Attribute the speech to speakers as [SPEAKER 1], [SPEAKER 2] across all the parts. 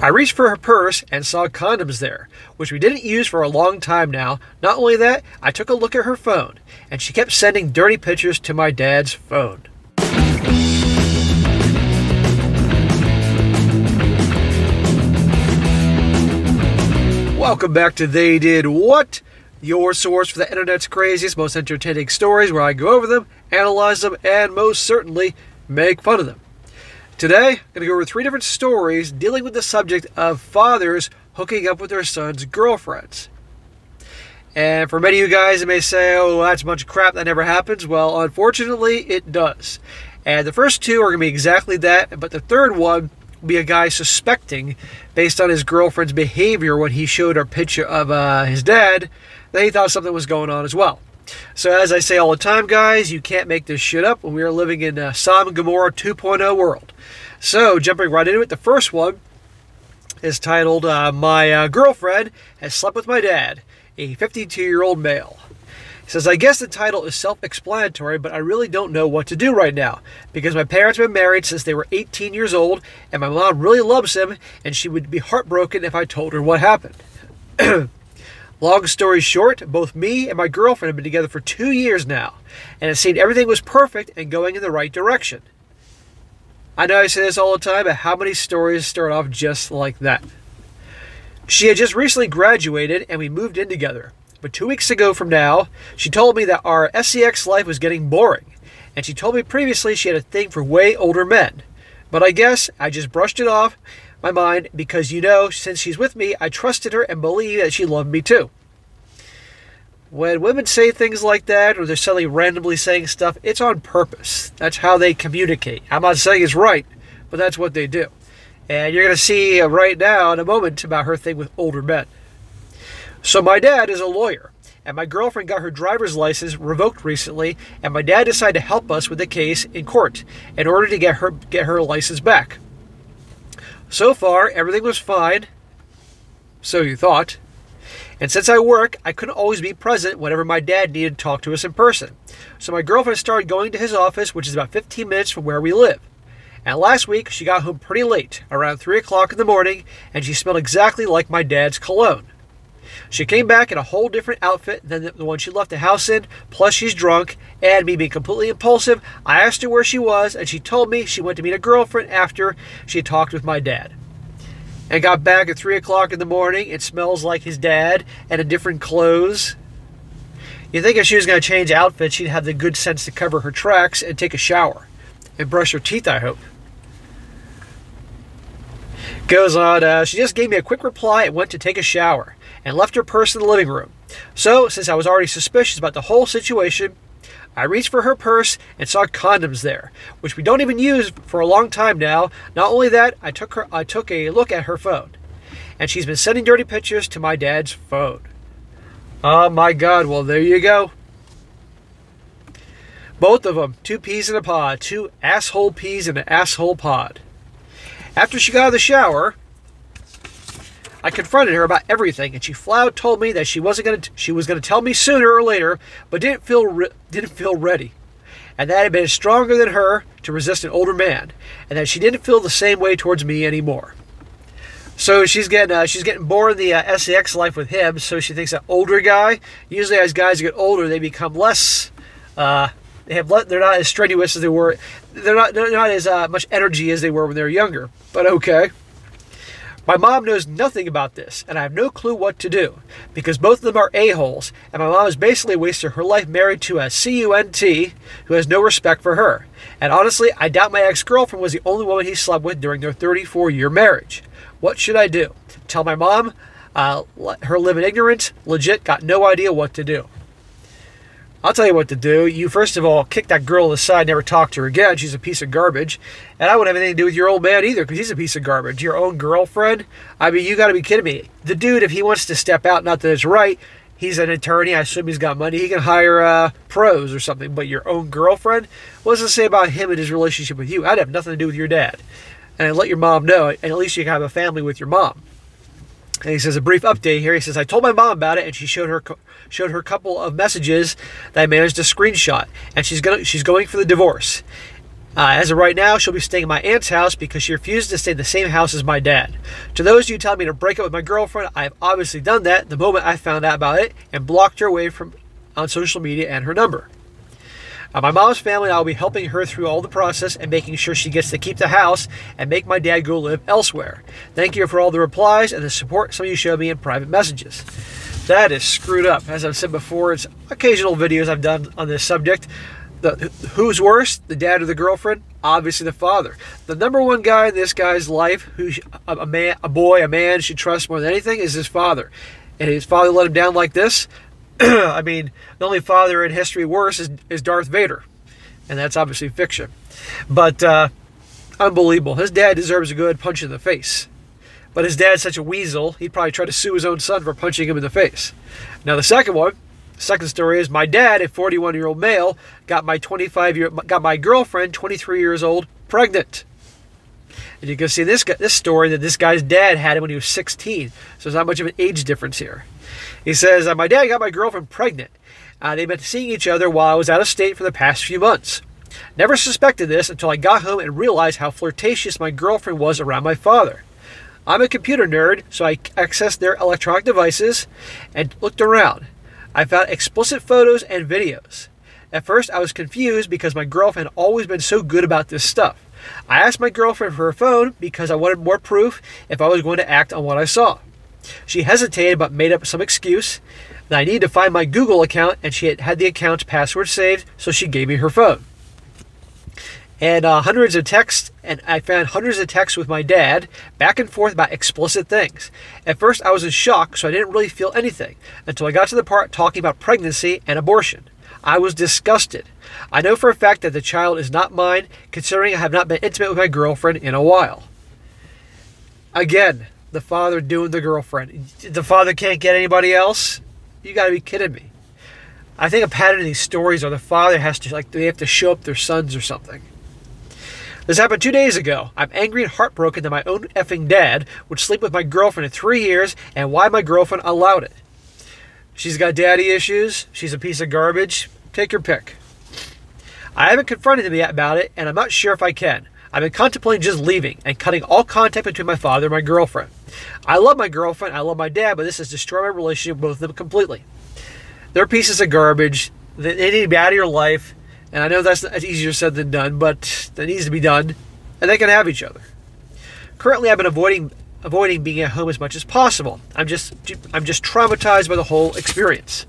[SPEAKER 1] I reached for her purse and saw condoms there, which we didn't use for a long time now. Not only that, I took a look at her phone, and she kept sending dirty pictures to my dad's phone. Welcome back to They Did What? Your source for the internet's craziest, most entertaining stories, where I go over them, analyze them, and most certainly make fun of them. Today, I'm going to go over 3 different stories dealing with the subject of fathers hooking up with their sons' girlfriends. And for many of you guys, it may say, oh, that's a bunch of crap, that never happens. Well, unfortunately, it does. And the first 2 are going to be exactly that, but the third one will be a guy suspecting, based on his girlfriend's behavior when he showed her a picture of his dad, that he thought something was going on as well. So as I say all the time, guys, you can't make this shit up when we are living in a Sodom and Gomorrah 2.0 world. So, jumping right into it, the first one is titled, My Girlfriend Has Slept with My Dad, a 52-year-old male. He says, I guess the title is self-explanatory, but I really don't know what to do right now, because my parents have been married since they were 18 years old, and my mom really loves him, and she would be heartbroken if I told her what happened. Long story short, both me and my girlfriend have been together for 2 years now, and it seemed everything was perfect and going in the right direction. I know I say this all the time, but how many stories start off just like that? She had just recently graduated, and we moved in together. But 2 weeks ago from now, she told me that our sex life was getting boring, and she told me previously she had a thing for way older men. But I guess I just brushed it off my mind because, you know, since she's with me, I trusted her and believed that she loved me too. When women say things like that, or they're suddenly randomly saying stuff, it's on purpose. That's how they communicate. I'm not saying it's right, but that's what they do. And you're going to see right now in a moment about her thing with older men. So my dad is a lawyer, and my girlfriend got her driver's license revoked recently, and my dad decided to help us with the case in court in order to get her license back. So far, everything was fine, so you thought. And since I work, I couldn't always be present whenever my dad needed to talk to us in person. So my girlfriend started going to his office, which is about 15 minutes from where we live. And last week, she got home pretty late, around 3 o'clock in the morning, and she smelled exactly like my dad's cologne. She came back in a whole different outfit than the one she left the house in, plus she's drunk, and me being completely impulsive, I asked her where she was, and she told me she went to meet a girlfriend after she had talked with my dad. And got back at 3 o'clock in the morning, it smells like his dad, and in different clothes. You'd think if she was going to change outfits, she'd have the good sense to cover her tracks and take a shower. And brush her teeth, I hope. Goes on, she just gave me a quick reply and went to take a shower, and left her purse in the living room. So, since I was already suspicious about the whole situation, I reached for her purse and saw condoms there, which we don't even use for a long time now. Not only that, I took a look at her phone, and she's been sending dirty pictures to my dad's phone. Oh my God, well there you go. Both of them, 2 peas in a pod, 2 asshole peas in an asshole pod. After she got out of the shower, I confronted her about everything, and she flat out told me that she was going to tell me sooner or later, but didn't feel ready, and that I had been stronger than her to resist an older man, and that she didn't feel the same way towards me anymore. So she's getting bored in the sex life with him. So she thinks that older guy. Usually, as guys get older, they become less. They're not as strenuous as they were. They're not as much energy as they were when they were younger. But okay. My mom knows nothing about this, and I have no clue what to do, because both of them are a-holes, and my mom has basically wasted her life married to a cunt who has no respect for her. And honestly, I doubt my ex-girlfriend was the only woman he slept with during their 34-year marriage. What should I do? Tell my mom? Let her live in ignorance? Legit got no idea what to do. I'll tell you what to do. You, first of all, kick that girl aside, never talk to her again. She's a piece of garbage. And I wouldn't have anything to do with your old man either, because he's a piece of garbage. Your own girlfriend? I mean, you got to be kidding me. The dude, if he wants to step out, not that it's right, he's an attorney. I assume he's got money. He can hire pros or something. But your own girlfriend? What does it say about him and his relationship with you? I'd have nothing to do with your dad. And let your mom know, and at least you can have a family with your mom. And he says, a brief update here. He says, I told my mom about it, and she showed her a couple of messages that I managed to screenshot, and she's going for the divorce. As of right now, she'll be staying at my aunt's house because she refused to stay in the same house as my dad. To those of you telling me to break up with my girlfriend, I have obviously done that the moment I found out about it and blocked her away from on social media and her number. My mom's family and I will be helping her through all the process and making sure she gets to keep the house and make my dad go live elsewhere. Thank you for all the replies and the support some of you showed me in private messages. That is screwed up. As I've said before, it's occasional videos I've done on this subject. Who's worse, the dad or the girlfriend? Obviously the father. The number one guy in this guy's life, who a man should trust more than anything, is his father. And his father let him down like this. I mean, the only father in history worse is Darth Vader. And that's obviously fiction. But unbelievable. His dad deserves a good punch in the face. But his dad's such a weasel, he'd probably try to sue his own son for punching him in the face. Now the second story is my dad, a 41-year-old male, got my girlfriend, 23 years old, pregnant. And you can see this story that this guy's dad had him when he was 16. So there's not much of an age difference here. He says, my dad got my girlfriend pregnant. They've been seeing each other while I was out of state for the past few months. Never suspected this until I got home and realized how flirtatious my girlfriend was around my father. I'm a computer nerd, so I accessed their electronic devices and looked around. I found explicit photos and videos. At first, I was confused because my girlfriend had always been so good about this stuff. I asked my girlfriend for her phone because I wanted more proof if I was going to act on what I saw. She hesitated but made up some excuse that I needed to find my Google account, and she had the account's password saved, so she gave me her phone. And hundreds of texts, and I found hundreds of texts with my dad, back and forth about explicit things. At first, I was in shock, so I didn't really feel anything, until I got to the part talking about pregnancy and abortion. I was disgusted. I know for a fact that the child is not mine, considering I have not been intimate with my girlfriend in a while. Again, the father doing the girlfriend. The father can't get anybody else? You gotta be kidding me. I think a pattern of these stories are the father has to, they have to show up their sons or something. This happened 2 days ago. I'm angry and heartbroken that my own effing dad would sleep with my girlfriend in 3 years and why my girlfriend allowed it. She's got daddy issues. She's a piece of garbage. Take your pick. I haven't confronted him yet about it, and I'm not sure if I can. I've been contemplating just leaving and cutting all contact between my father and my girlfriend. I love my girlfriend, I love my dad, but this has destroyed my relationship with both of them completely. They're pieces of garbage. They need to be out of your life. And I know that's easier said than done, but that needs to be done. And they can have each other. Currently, I've been avoiding being at home as much as possible. I'm just traumatized by the whole experience.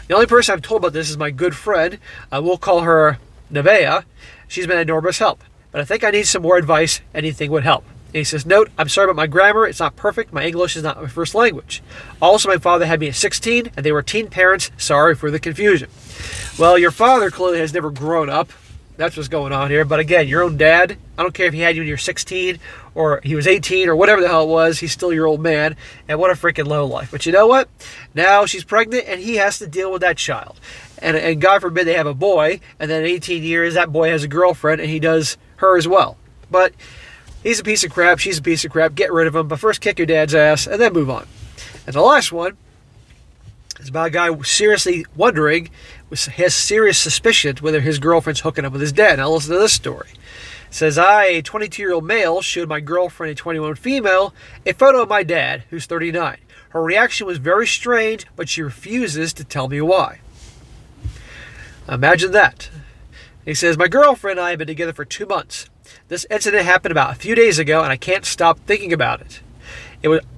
[SPEAKER 1] The only person I've told about this is my good friend. We'll call her Nevaeh. She's been an enormous help. But I think I need some more advice. Anything would help. And he says, note, I'm sorry about my grammar. It's not perfect. My English is not my first language. Also, my father had me at 16, and they were teen parents. Sorry for the confusion. Well, your father clearly has never grown up. That's what's going on here. But again, your own dad, I don't care if he had you when you were 16 or he was 18 or whatever the hell it was, he's still your old man. And what a freaking low life. But you know what? Now she's pregnant and he has to deal with that child. And God forbid they have a boy, and then in 18 years that boy has a girlfriend and he does her as well. But he's a piece of crap, she's a piece of crap, get rid of him, but first kick your dad's ass and then move on. And the last one is about a guy seriously wondering, has serious suspicion whether his girlfriend's hooking up with his dad. Now listen to this story. It says, I, a 22-year-old male, showed my girlfriend, a 21 female, a photo of my dad, who's 39. Her reaction was very strange, but she refuses to tell me why. Imagine that. He says, my girlfriend and I have been together for 2 months. This incident happened about a few days ago, and I can't stop thinking about it.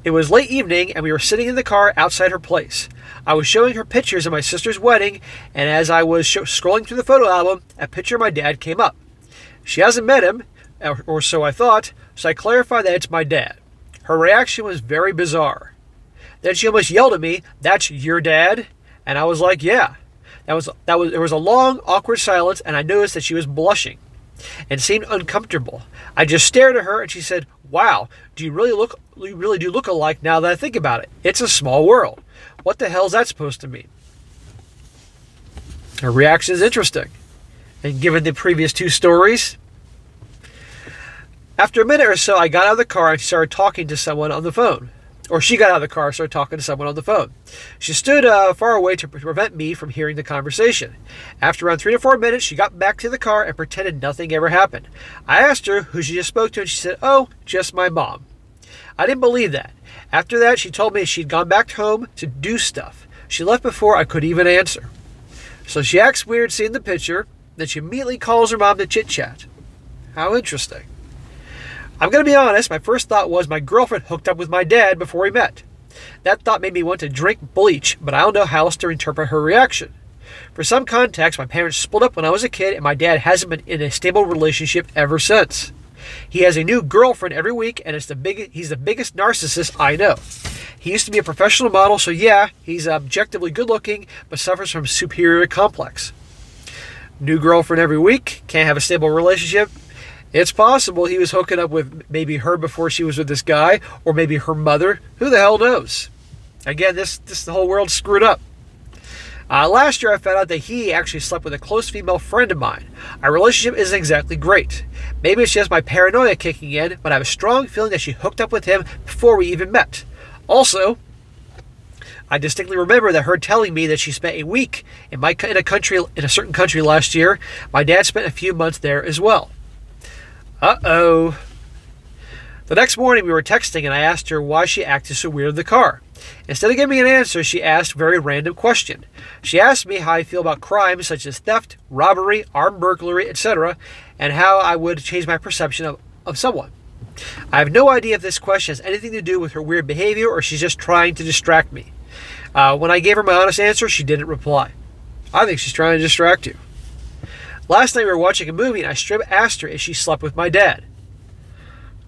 [SPEAKER 1] It was late evening, and we were sitting in the car outside her place. I was showing her pictures of my sister's wedding, and as I was scrolling through the photo album, a picture of my dad came up. She hasn't met him, or so I thought, so I clarified that it's my dad. Her reaction was very bizarre. Then she almost yelled at me, "That's your dad?" And I was like, yeah. There was a long, awkward silence, and I noticed that she was blushing and seemed uncomfortable. I just stared at her, and she said, "Wow, you really do look alike now that I think about it. It's a small world. What the hell is that supposed to mean?" Her reaction is interesting. And given the previous two stories, after a minute or so, I got out of the car and started talking to someone on the phone. Or she got out of the car and started talking to someone on the phone. She stood far away to prevent me from hearing the conversation. After around 3 to 4 minutes, she got back to the car and pretended nothing ever happened. I asked her who she just spoke to, and she said, "Oh, just my mom." I didn't believe that. After that, she told me she'd gone back home to do stuff. She left before I could even answer. So she acts weird seeing the picture, then she immediately calls her mom to chit-chat. How interesting. I'm going to be honest, my first thought was my girlfriend hooked up with my dad before we met. That thought made me want to drink bleach, but I don't know how else to interpret her reaction. For some context, my parents split up when I was a kid, and my dad hasn't been in a stable relationship ever since. He has a new girlfriend every week, and he's the biggest narcissist I know. He used to be a professional model, so yeah, he's objectively good looking, but suffers from superior complex. New girlfriend every week, can't have a stable relationship. It's possible he was hooking up with maybe her before she was with this guy, or maybe her mother. Who the hell knows? Again, the whole world's screwed up. Last year, I found out that he actually slept with a close female friend of mine. Our relationship isn't exactly great. Maybe it's just my paranoia kicking in, but I have a strong feeling that she hooked up with him before we even met. Also, I distinctly remember that her telling me that she spent a week in a certain country last year. My dad spent a few months there as well. Uh-oh. The next morning we were texting and I asked her why she acted so weird in the car. Instead of giving me an answer, she asked a very random question. She asked me how I feel about crimes such as theft, robbery, armed burglary, etc., and how I would change my perception of someone. I have no idea if this question has anything to do with her weird behavior or she's just trying to distract me. When I gave her my honest answer, she didn't reply. I think she's trying to distract you. Last night we were watching a movie and I straight asked her if she slept with my dad.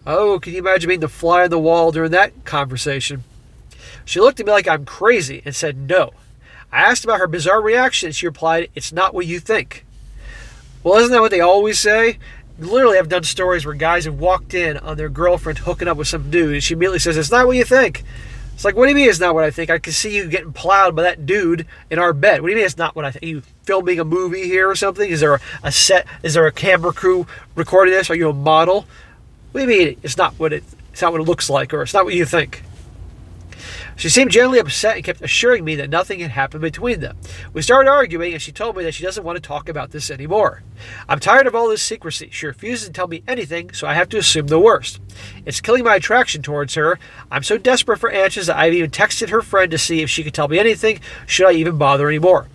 [SPEAKER 1] Oh, can you imagine being the fly on the wall during that conversation? She looked at me like I'm crazy and said no. I asked about her bizarre reaction and she replied, "It's not what you think." Well, isn't that what they always say? Literally, I've done stories where guys have walked in on their girlfriend hooking up with some dude and she immediately says, "It's not what you think." It's like, what do you mean it's not what I think? I can see you getting plowed by that dude in our bed. What do you mean it's not what I think? Are you filming a movie here or something? Is there a set? Is there a camera crew recording this? Are you a model? What do you mean it's not what it looks like, or it's not what you think? She seemed genuinely upset and kept assuring me that nothing had happened between them. We started arguing and she told me that she doesn't want to talk about this anymore. I'm tired of all this secrecy. She refuses to tell me anything, so I have to assume the worst. It's killing my attraction towards her. I'm so desperate for answers that I've even texted her friend to see if she could tell me anything. Should I even bother anymore?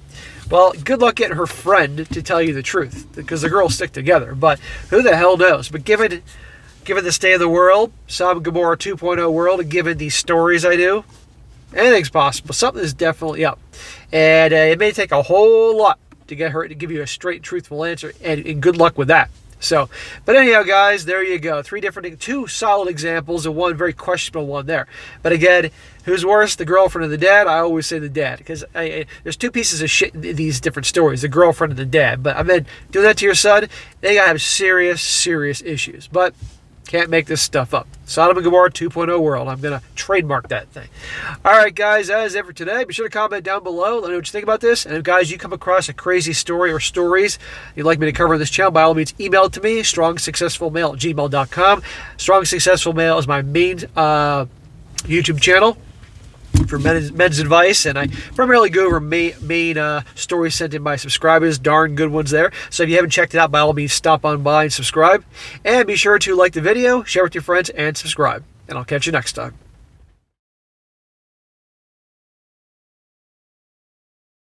[SPEAKER 1] Well, good luck getting her friend to tell you the truth, because the girls stick together. But who the hell knows? But given the state of the world, Sodom and Gomorrah 2.0 world, and given these stories I do, anything's possible. Something is definitely up. And it may take a whole lot to get her to give you a straight, truthful answer, and good luck with that. So, but anyhow, guys, there you go. Two solid examples and one very questionable one there. But again, who's worse, the girlfriend or the dad? I always say the dad, because there's two pieces of shit in these different stories, the girlfriend and the dad. But I mean, doing that to your son, they gotta have serious, serious issues. But can't make this stuff up. Sodom and Gomorrah 2.0 world. I'm going to trademark that thing. All right, guys, that is it for today. Be sure to comment down below. Let me know what you think about this. And if, guys, you come across a crazy story or stories you'd like me to cover on this channel, by all means, email it to me, strongsuccessfulmale@gmail.com. Strong Successful Male is my main YouTube channel for men's advice, and I primarily go over main stories sent in by subscribers. Darn good ones there. So if you haven't checked it out, by all means, stop on by and subscribe. And be sure to like the video, share with your friends, and subscribe. And I'll catch you next time.